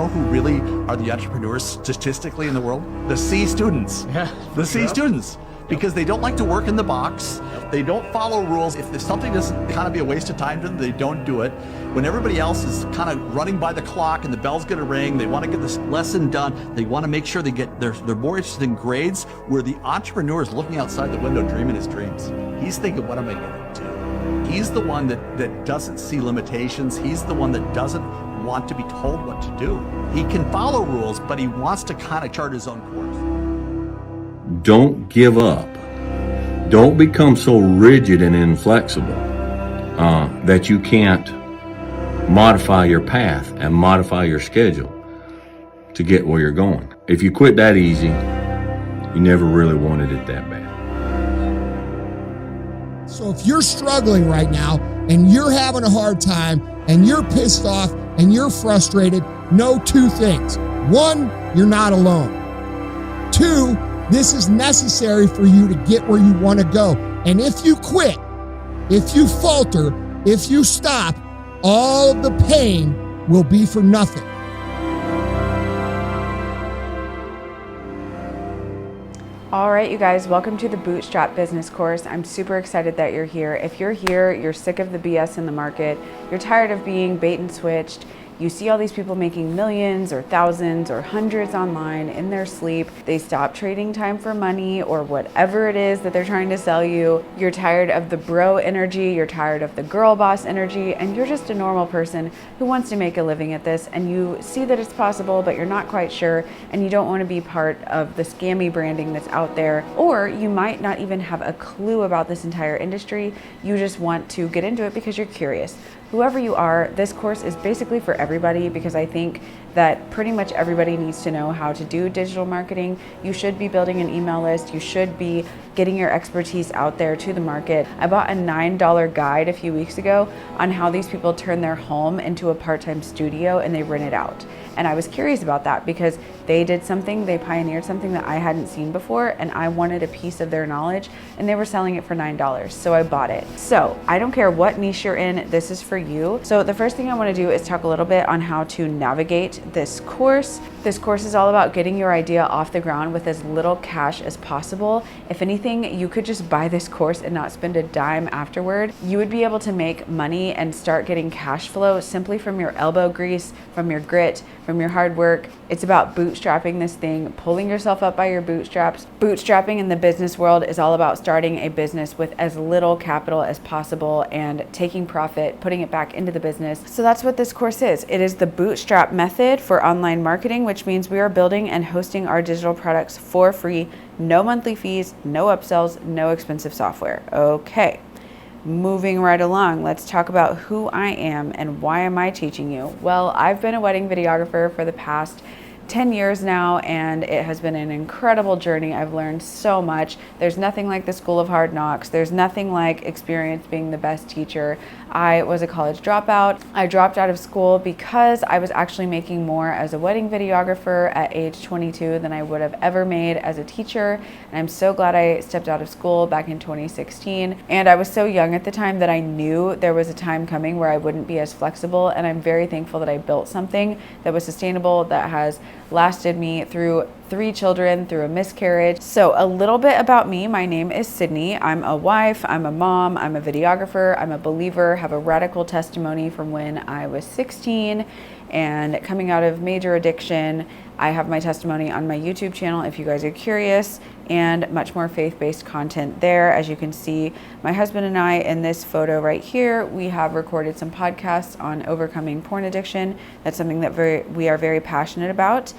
know who really are the entrepreneurs statistically in the world? The C students. Yeah. The C students. Because they don't like to work in the box. They don't follow rules. If something doesn't kind of be a waste of time to them, they don't do it. When everybody else is kind of running by the clock and the bell's gonna ring, they want to get this lesson done. They want to make sure they're more interested in grades, where the entrepreneur is looking outside the window dreaming his dreams. He's thinking, what am I gonna do? He's the one that doesn't see limitations. He's the one that doesn't want to be told what to do. He can follow rules, but he wants to kind of chart his own course. Don't give up. Don't become so rigid and inflexible that you can't modify your path and modify your schedule to get where you're going. If you quit that easy, you never really wanted it that bad. So if you're struggling right now and you're having a hard time and you're pissed off and you're frustrated, know two things. One, you're not alone. Two, this is necessary for you to get where you want to go. And if you quit, if you falter, if you stop, all of the pain will be for nothing. All right, you guys, welcome to the Bootstrap Business Course. I'm super excited that you're here. If you're here, you're sick of the BS in the market, you're tired of being bait and switched, you see all these people making millions or thousands or hundreds online in their sleep. They stop trading time for money or whatever it is that they're trying to sell you. You're tired of the bro energy, you're tired of the girl boss energy, and you're just a normal person who wants to make a living at this, and you see that it's possible, but you're not quite sure, and you don't want to be part of the scammy branding that's out there, or you might not even have a clue about this entire industry. You just want to get into it because you're curious. Whoever you are, this course is basically for everybody, because I think that pretty much everybody needs to know how to do digital marketing. You should be building an email list. You should be getting your expertise out there to the market. I bought a $9 guide a few weeks ago on how these people turn their home into a part-time studio and they rent it out. And I was curious about that because they did something, they pioneered something that I hadn't seen before, and I wanted a piece of their knowledge, and they were selling it for $9, so I bought it. So I don't care what niche you're in, this is for you. So the first thing I want to do is talk a little bit on how to navigate this course. This course is all about getting your idea off the ground with as little cash as possible. If anything, you could just buy this course and not spend a dime afterward. You would be able to make money and start getting cash flow simply from your elbow grease, from your grit, from your hard work. It's about bootstrapping this thing, pulling yourself up by your bootstraps. Bootstrapping in the business world is all about starting a business with as little capital as possible and taking profit, putting it back into the business. So that's what this course is. It is the bootstrap method for online marketing, which means we are building and hosting our digital products for free, no monthly fees, no upsells, no expensive software. Okay. Moving right along, let's talk about who I am and why am I teaching you? Well, I've been a wedding videographer for the past 10 years now, and it has been an incredible journey. I've learned so much. There's nothing like the School of Hard Knocks. There's nothing like experience being the best teacher. I was a college dropout. I dropped out of school because I was actually making more as a wedding videographer at age 22 than I would have ever made as a teacher. And I'm so glad I stepped out of school back in 2016. And I was so young at the time that I knew there was a time coming where I wouldn't be as flexible. And I'm very thankful that I built something that was sustainable, that has lasted me through 3 children, through a miscarriage. So a little bit about me. My name is Sydney. I'm a wife, I'm a mom, I'm a videographer, I'm a believer, have a radical testimony from when I was 16 and coming out of major addiction. I have my testimony on my YouTube channel if you guys are curious, and much more faith-based content there. As you can see, my husband and I in this photo right here, we have recorded some podcasts on overcoming porn addiction. That's something that we are very passionate about.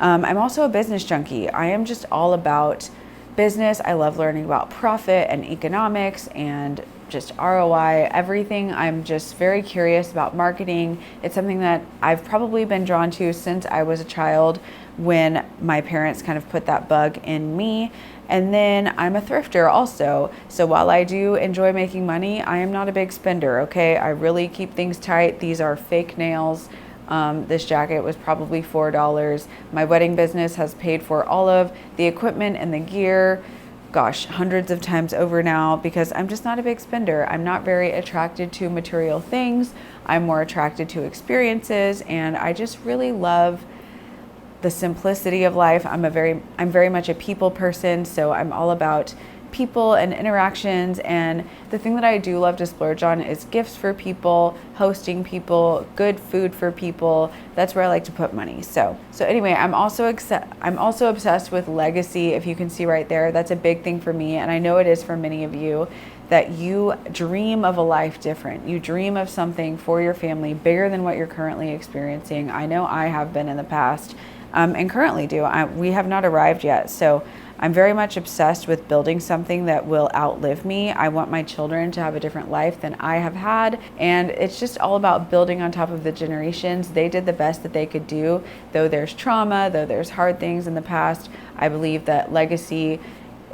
I'm also a business junkie. I am just all about business. I love learning about profit and economics and just ROI, everything. I'm just very curious about marketing. It's something that I've probably been drawn to since I was a child, when my parents kind of put that bug in me. And then I'm a thrifter also. So while I do enjoy making money, I am not a big spender, okay? I really keep things tight. These are fake nails. This jacket was probably $4. My wedding business has paid for all of the equipment and the gear. gosh, hundreds of times over now, because I'm just not a big spender. I'm not very attracted to material things. I'm more attracted to experiences, and I just really love the simplicity of life. I'm very much a people person, so I'm all about people and interactions. And the thing that I do love to splurge on is gifts for people, hosting people, good food for people. That's where I like to put money. So anyway, I'm also obsessed with legacy. If you can see right there, that's a big thing for me, and I know it is for many of you, that you dream of a life different. You dream of something for your family bigger than what you're currently experiencing. I know I have been in the past, and currently do. We have not arrived yet. So I'm very much obsessed with building something that will outlive me. I want my children to have a different life than I have had. And it's just all about building on top of the generations. They did the best that they could do. Though there's trauma, though there's hard things in the past, I believe that legacy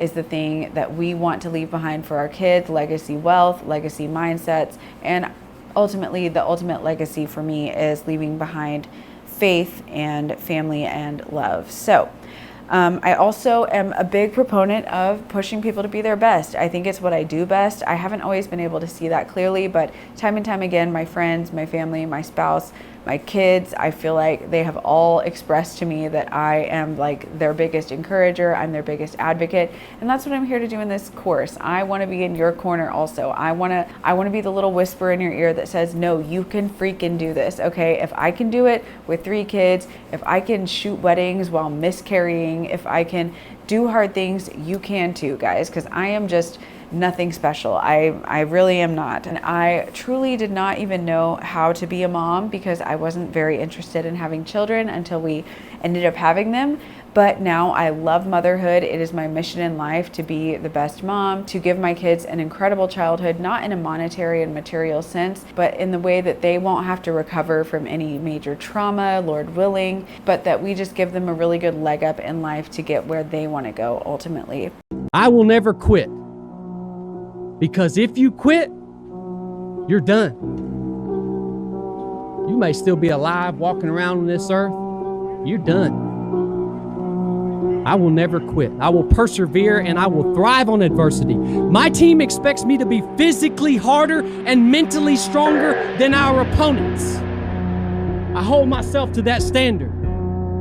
is the thing that we want to leave behind for our kids. Legacy wealth, legacy mindsets, and ultimately the ultimate legacy for me is leaving behind faith and family and love. So I also am a big proponent of pushing people to be their best. I think it's what I do best. I haven't always been able to see that clearly, but time and time again, my friends, my family, my spouse, my kids, I feel like they have all expressed to me that I am like their biggest encourager. I'm their biggest advocate. And that's what I'm here to do in this course. I want to be in your corner also. I want to be the little whisper in your ear that says, no, you can freaking do this. Okay. If I can do it with 3 kids, if I can shoot weddings while miscarrying, if I can do hard things, you can too, guys. Cause I am just nothing special. I really am not. And I truly did not even know how to be a mom because I wasn't very interested in having children until we ended up having them. But now I love motherhood. It is my mission in life to be the best mom, to give my kids an incredible childhood, not in a monetary and material sense, but in the way that they won't have to recover from any major trauma, Lord willing, but that we just give them a really good leg up in life to get where they want to go ultimately. I will never quit. Because if you quit, you're done. You may still be alive walking around on this earth. You're done. I will never quit. I will persevere and I will thrive on adversity. My team expects me to be physically harder and mentally stronger than our opponents. I hold myself to that standard.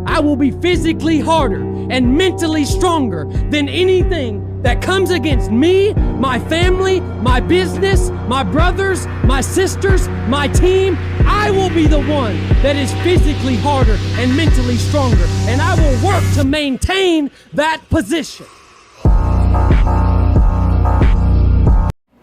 I will be physically harder and mentally stronger than anything that comes against me, my family, my business, my brothers, my sisters, my team. I will be the one that is physically harder and mentally stronger, and I will work to maintain that position.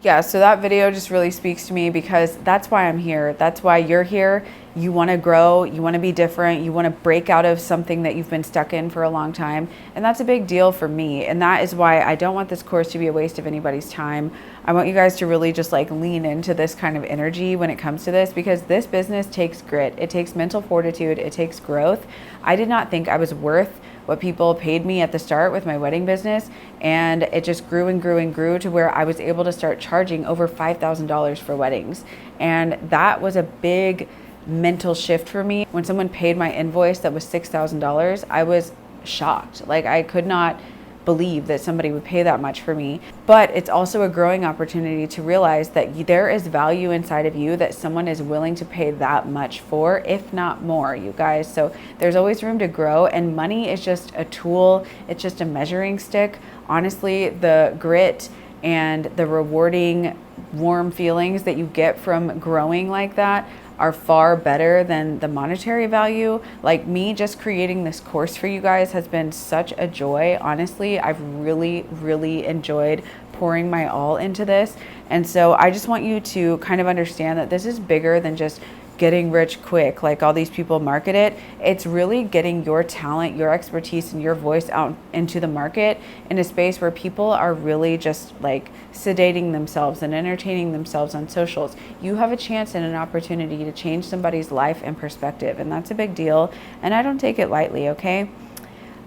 Yeah, so that video just really speaks to me because that's why I'm here. That's why you're here. You want to grow, you want to be different, you want to break out of something that you've been stuck in for a long time. And that's a big deal for me. And that is why I don't want this course to be a waste of anybody's time. I want you guys to really just like lean into this kind of energy when it comes to this, because this business takes grit. It takes mental fortitude. It takes growth. I did not think I was worth what people paid me at the start with my wedding business, and it just grew and grew and grew to where I was able to start charging over $5,000 for weddings. And that was a big mental shift for me. When someone paid my invoice that was $6,000, I was shocked. Like, I could not believe that somebody would pay that much for me. But it's also a growing opportunity to realize that there is value inside of you that someone is willing to pay that much for, if not more, you guys. So there's always room to grow, and money is just a tool. It's just a measuring stick. Honestly, the grit and the rewarding, warm feelings that you get from growing like that are far better than the monetary value. Like, me just creating this course for you guys has been such a joy. Honestly, I've really, really enjoyed pouring my all into this. And so I just want you to kind of understand that this is bigger than just getting rich quick, like all these people market it. It's really getting your talent, your expertise, and your voice out into the market in a space where people are really just like sedating themselves and entertaining themselves on socials. You have a chance and an opportunity to change somebody's life and perspective, and that's a big deal, and I don't take it lightly, okay?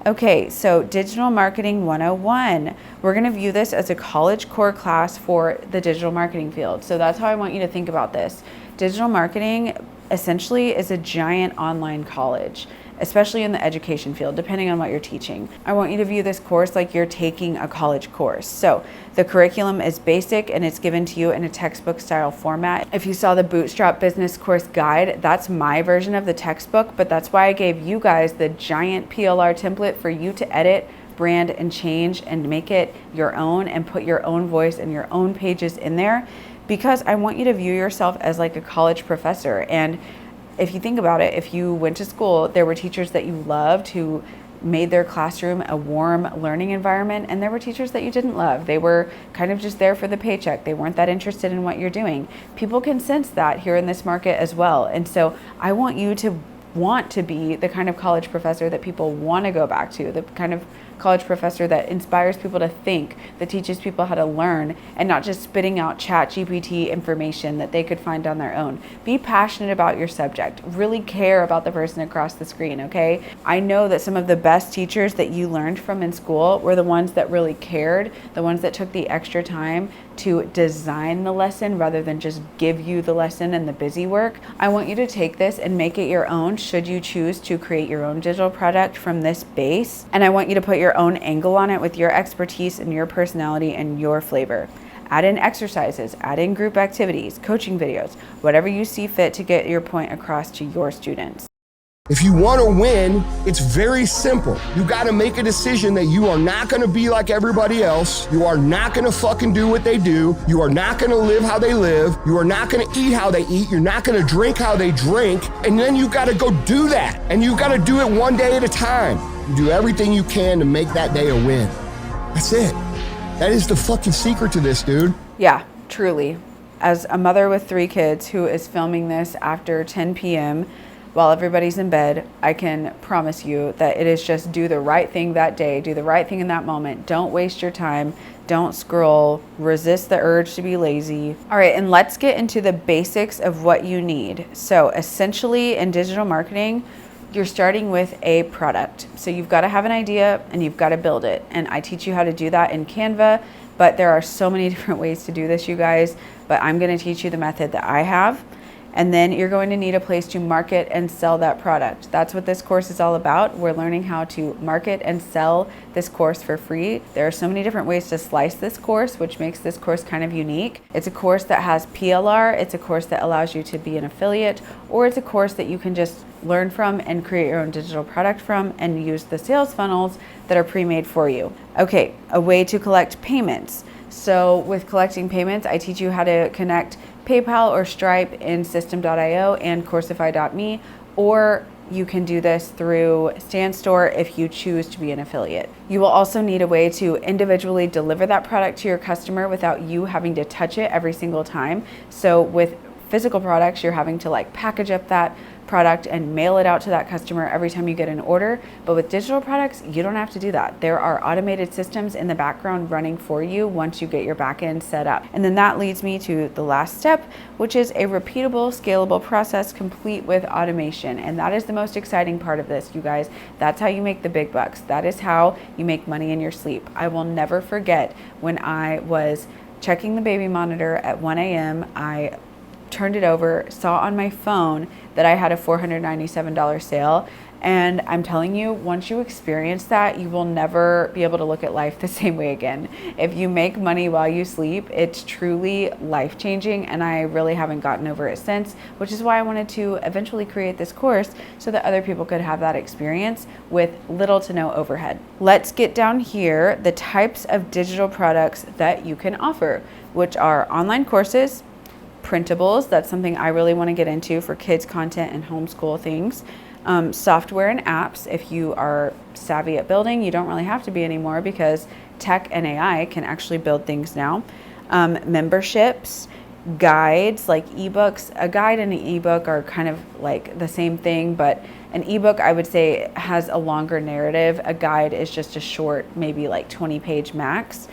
Okay, so Digital Marketing 101. We're gonna view this as a college core class for the digital marketing field. So that's how I want you to think about this. Digital marketing essentially is a giant online college. especially in the education field, depending on what you're teaching. I want you to view this course like you're taking a college course. So the curriculum is basic and it's given to you in a textbook style format. If you saw the Bootstrap Business Course Guide, that's my version of the textbook, but that's why I gave you guys the giant PLR template for you to edit, brand, and change and make it your own and put your own voice and your own pages in there, because I want you to view yourself as like a college professor. And if you think about it, if you went to school, there were teachers that you loved who made their classroom a warm learning environment, and there were teachers that you didn't love. They were kind of just there for the paycheck. They weren't that interested in what you're doing. People can sense that here in this market as well. And so I want you to want to be the kind of college professor that people want to go back to, the kind of college professor that inspires people to think, that teaches people how to learn, and not just spitting out ChatGPT information that they could find on their own. Be passionate about your subject. Really care about the person across the screen, okay? I know that some of the best teachers that you learned from in school were the ones that really cared, the ones that took the extra time to design the lesson rather than just give you the lesson and the busy work. I want you to take this and make it your own should you choose to create your own digital product from this base. And I want you to put your own angle on it with your expertise and your personality and your flavor. Add in exercises, add in group activities, coaching videos, whatever you see fit to get your point across to your students. If you want to win, it's very simple. You got to make a decision that you are not going to be like everybody else. You are not going to fucking do what they do. You are not going to live how they live. You are not going to eat how they eat. You're not going to drink how they drink. And then you got to go do that. And you got to do it one day at a time. You do everything you can to make that day a win. That's it. That is the fucking secret to this, dude. Yeah, truly. As a mother with 3 kids who is filming this after 10 p.m., while everybody's in bed, I can promise you that it is just do the right thing that day, do the right thing in that moment. Don't waste your time. Don't scroll. Resist the urge to be lazy. All right, and let's get into the basics of what you need. So essentially in digital marketing, you're starting with a product. So you've got to have an idea and you've got to build it. And I teach you how to do that in Canva, but there are so many different ways to do this, you guys. But I'm going to teach you the method that I have. And then you're going to need a place to market and sell that product. That's what this course is all about. We're learning how to market and sell this course for free. There are so many different ways to slice this course, which makes this course kind of unique. It's a course that has PLR. It's a course that allows you to be an affiliate, or it's a course that you can just learn from and create your own digital product from and use the sales funnels that are pre-made for you. Okay, a way to collect payments. So with collecting payments, I teach you how to connect PayPal or Stripe in System.io and Coursify.me, or you can do this through StanStore if you choose to be an affiliate. You will also need a way to individually deliver that product to your customer without you having to touch it every single time. So with physical products, you're having to like package up that product and mail it out to that customer every time you get an order. But with digital products, you don't have to do that. There are automated systems in the background running for you once you get your backend set up. And then that leads me to the last step, which is a repeatable, scalable process complete with automation. And that is the most exciting part of this, you guys. That's how you make the big bucks. That is how you make money in your sleep. I will never forget when I was checking the baby monitor at 1 a.m. I turned it over, saw on my phone that I had a $497 sale. And I'm telling you, once you experience that, you will never be able to look at life the same way again. If you make money while you sleep, it's truly life-changing, and I really haven't gotten over it since, which is why I wanted to eventually create this course so that other people could have that experience with little to no overhead. Let's get down here, the types of digital products that you can offer, which are online courses, printables, that's something I really want to get into for kids content and homeschool things. Software and apps, if you are savvy at building, you don't really have to be anymore because tech and AI can actually build things now. Memberships, guides like ebooks. A guide and an ebook are kind of like the same thing, but an ebook I would say has a longer narrative. A guide is just a short, maybe like 20-page max.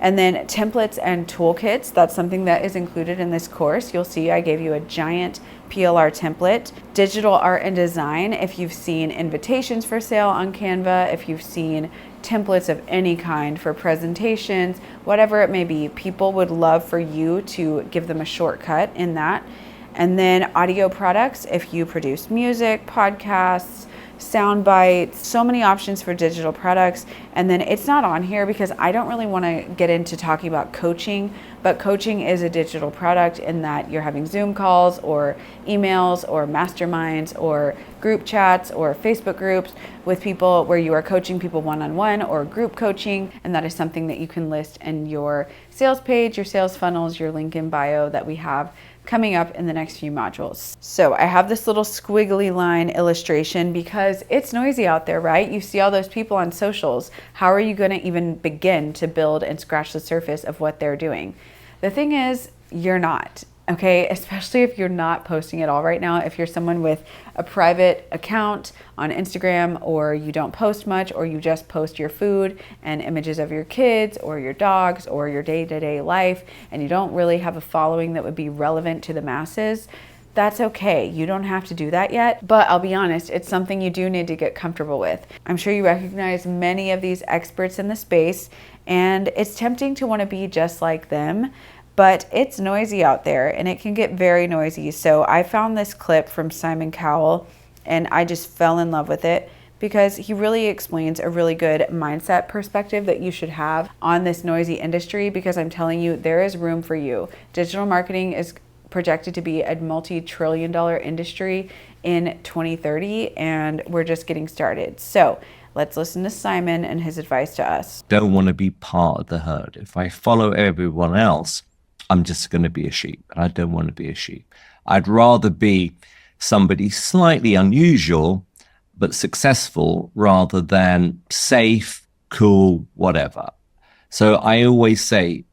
And then templates and toolkits, that's something that is included in this course. You'll see I gave you a giant PLR template. Digital art and design, if you've seen invitations for sale on Canva, if you've seen templates of any kind for presentations, whatever it may be, people would love for you to give them a shortcut in that. And then audio products, if you produce music, podcasts, sound bites, so many options for digital products. And then it's not on here because I don't really want to get into talking about coaching, but coaching is a digital product in that you're having Zoom calls or emails or masterminds or group chats or Facebook groups with people where you are coaching people one-on-one or group coaching. And that is something that you can list in your sales page, your sales funnels, your link in bio that we have coming up in the next few modules. So I have this little squiggly line illustration because it's noisy out there, right? You see all those people on socials. How are you going to even begin to build and scratch the surface of what they're doing? The thing is, you're not. Okay, especially if you're not posting at all right now. If you're someone with a private account on Instagram, or you don't post much, or you just post your food and images of your kids or your dogs or your day-to-day life, and you don't really have a following that would be relevant to the masses, that's okay. You don't have to do that yet, but I'll be honest, it's something you do need to get comfortable with. I'm sure you recognize many of these experts in the space, and it's tempting to want to be just like them. But it's noisy out there and it can get very noisy. So I found this clip from Simon Cowell and I just fell in love with it because he really explains a really good mindset perspective that you should have on this noisy industry, because I'm telling you, there is room for you. Digital marketing is projected to be a multi-trillion-dollar industry in 2030 and we're just getting started. So let's listen to Simon and his advice to us. Don't want to be part of the herd. If I follow everyone else, I'm just going to be a sheep, and I don't want to be a sheep. I'd rather be somebody slightly unusual, but successful, rather than safe, cool, whatever. So I always say,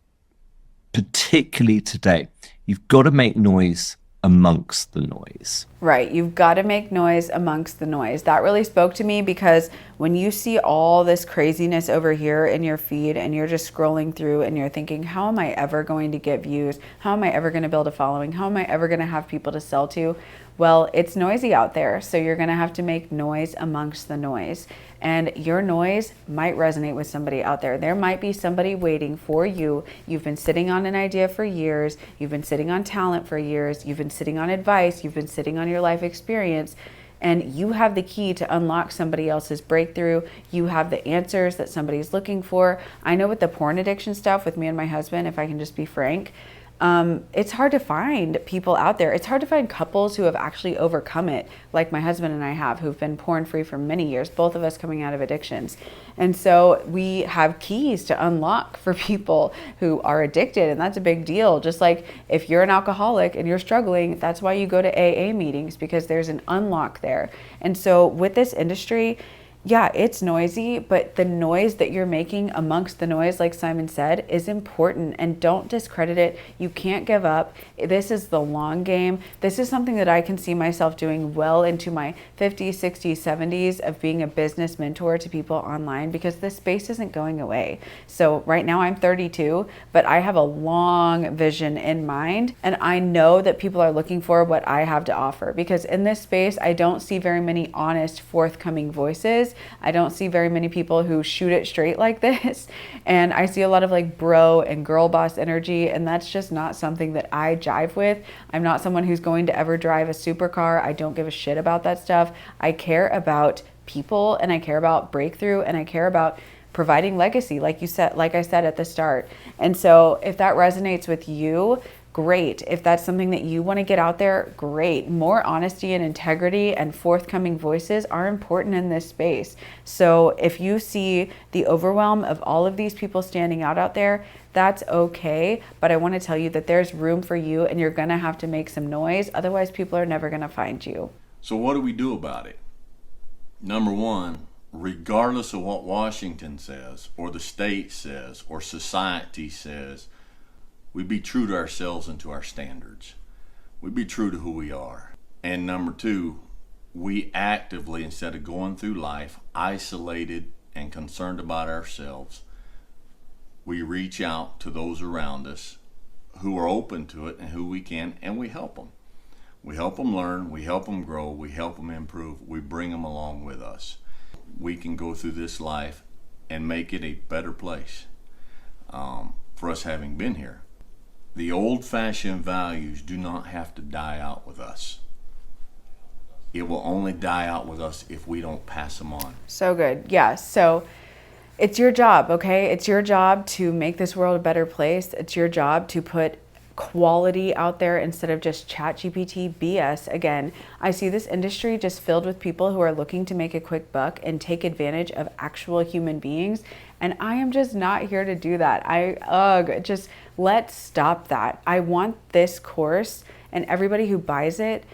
particularly today, you've got to make noise amongst the noise. Right, you've got to make noise amongst the noise. That really spoke to me because when you see all this craziness over here in your feed and you're just scrolling through and you're thinking, how am I ever going to get views? How am I ever going to build a following? How am I ever going to have people to sell to? Well, it's noisy out there, so you're going to have to make noise amongst the noise. And your noise might resonate with somebody out there. There might be somebody waiting for you. You've been sitting on an idea for years. You've been sitting on talent for years. You've been sitting on advice. You've been sitting on your life experience. And you have the key to unlock somebody else's breakthrough. You have the answers that somebody's looking for. I know with the porn addiction stuff with me and my husband, if I can just be frank, it's hard to find people out there. It's hard to find couples who have actually overcome it, like my husband and I have, who've been porn free for many years, both of us coming out of addictions. And so we have keys to unlock for people who are addicted, and that's a big deal. Just like if you're an alcoholic and you're struggling, that's why you go to AA meetings, because there's an unlock there. And so with this industry, yeah, it's noisy, but the noise that you're making amongst the noise, like Simon said, is important, and don't discredit it. You can't give up. This is the long game. This is something that I can see myself doing well into my 50s, 60s, 70s of being a business mentor to people online, because this space isn't going away. So right now I'm 32, but I have a long vision in mind, and I know that people are looking for what I have to offer, because in this space, I don't see very many honest, forthcoming voices. I don't see very many people who shoot it straight like this. And I see a lot of like bro and girl boss energy. And that's just not something that I jive with. I'm not someone who's going to ever drive a supercar. I don't give a shit about that stuff. I care about people, and I care about breakthrough, and I care about providing legacy, like I said at the start. And so if that resonates with you, great. If that's something that you want to get out there, great. More honesty and integrity and forthcoming voices are important in this space. So if you see the overwhelm of all of these people standing out there, that's okay. But I want to tell you that there's room for you, and you're going to have to make some noise. Otherwise, people are never going to find you. So what do we do about it? Number one, regardless of what Washington says or the state says or society says, we be true to ourselves and to our standards. We be true to who we are. And number two, we actively, instead of going through life isolated and concerned about ourselves, we reach out to those around us who are open to it and who we can, and we help them. We help them learn, we help them grow, we help them improve, we bring them along with us. We can go through this life and make it a better place for us having been here. The old-fashioned values do not have to die out with us. It will only die out with us if we don't pass them on. So good. Yeah. So it's your job, okay? It's your job to make this world a better place. It's your job to put quality out there instead of just ChatGPT BS. Again, I see this industry just filled with people who are looking to make a quick buck and take advantage of actual human beings. And I am just not here to do that. Just let's stop that. I want this course and everybody who buys it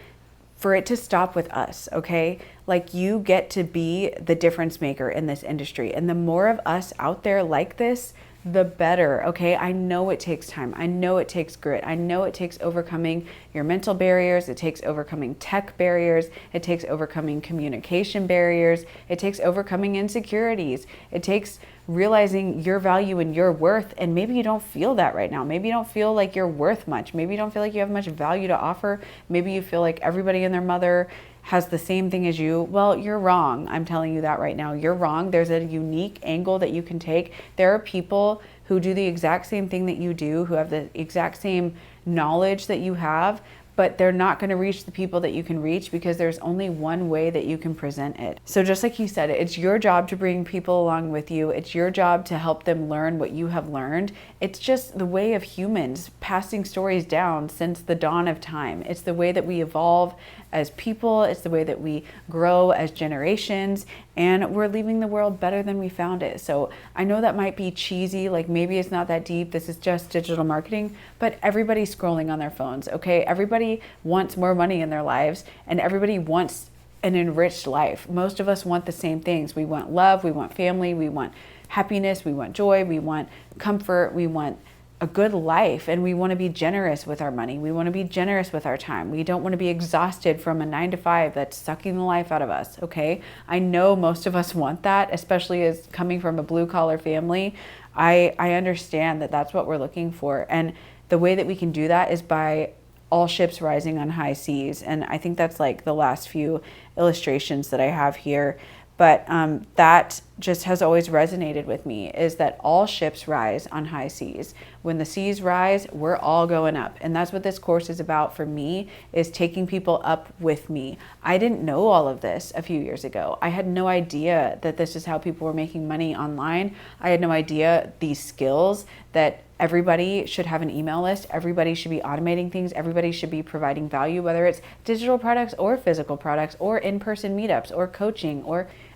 for it to stop with us, okay? Like, you get to be the difference maker in this industry. And the more of us out there like this, the better, okay? I know it takes time. I know it takes grit. I know it takes overcoming your mental barriers. It takes overcoming tech barriers. It takes overcoming communication barriers. It takes overcoming insecurities. It takes realizing your value and your worth. And maybe you don't feel that right now. Maybe you don't feel like you're worth much. Maybe you don't feel like you have much value to offer. Maybe you feel like everybody and their mother has the same thing as you. Well, you're wrong. I'm telling you that right now. You're wrong. There's a unique angle that you can take. There are people who do the exact same thing that you do, who have the exact same knowledge that you have, but they're not going to reach the people that you can reach because there's only one way that you can present it. So just like you said, it's your job to bring people along with you. It's your job to help them learn what you have learned. It's just the way of humans passing stories down since the dawn of time. It's the way that we evolve as people. It's the way that we grow as generations, and we're leaving the world better than we found it. So I know that might be cheesy, like maybe it's not that deep. This is just digital marketing, but everybody's scrolling on their phones, okay? Everybody wants more money in their lives, and everybody wants an enriched life. Most of us want the same things. We want love, we want family, we want happiness, we want joy, we want comfort, we want a good life, and we want to be generous with our money. We want to be generous with our time. We don't want to be exhausted from a 9-to-5 that's sucking the life out of us, okay? I know most of us want that, especially as coming from a blue-collar family. I understand that that's what we're looking for, and the way that we can do that is by all ships rising on high seas. And I think that's like the last few illustrations that I have here. But that just has always resonated with me, is that all ships rise on high seas. When the seas rise, we're all going up. And that's what this course is about for me, is taking people up with me. I didn't know all of this a few years ago. I had no idea that this is how people were making money online. I had no idea these skills, that everybody should have an email list. Everybody should be automating things. Everybody should be providing value, whether it's digital products or physical products or in-person meetups or coaching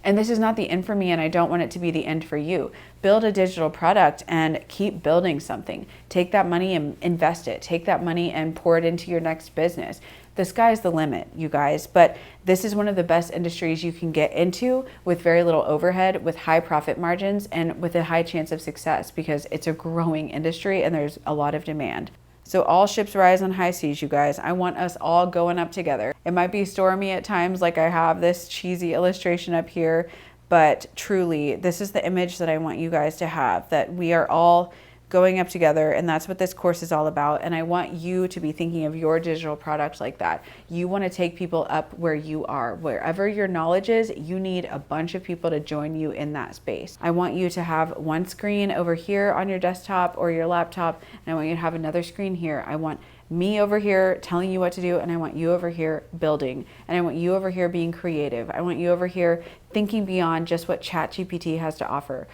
and this is not the end for me, and I don't want it to be the end for you. Build a digital product and keep building something. Take that money and invest it. Take that money and pour it into your next business. The sky's the limit, you guys, but this is one of the best industries you can get into with very little overhead, with high profit margins, and with a high chance of success, because it's a growing industry and there's a lot of demand. So all ships rise on high seas, you guys. I want us all going up together. It might be stormy at times, like I have this cheesy illustration up here, but truly, this is the image that I want you guys to have, that we are all going up together, and that's what this course is all about. And I want you to be thinking of your digital product like that. You want to take people up where you are. Wherever your knowledge is, you need a bunch of people to join you in that space. I want you to have one screen over here on your desktop or your laptop, and I want you to have another screen here. I want me over here telling you what to do, and I want you over here building, and I want you over here being creative. I want you over here thinking beyond just what ChatGPT has to offer.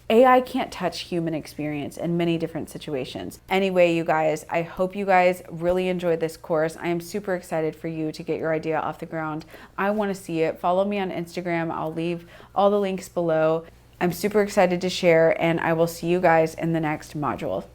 AI can't touch human experience in many different situations. Anyway, you guys, I hope you guys really enjoyed this course. I am super excited for you to get your idea off the ground. I want to see it. Follow me on Instagram. I'll leave all the links below. I'm super excited to share, and I will see you guys in the next module.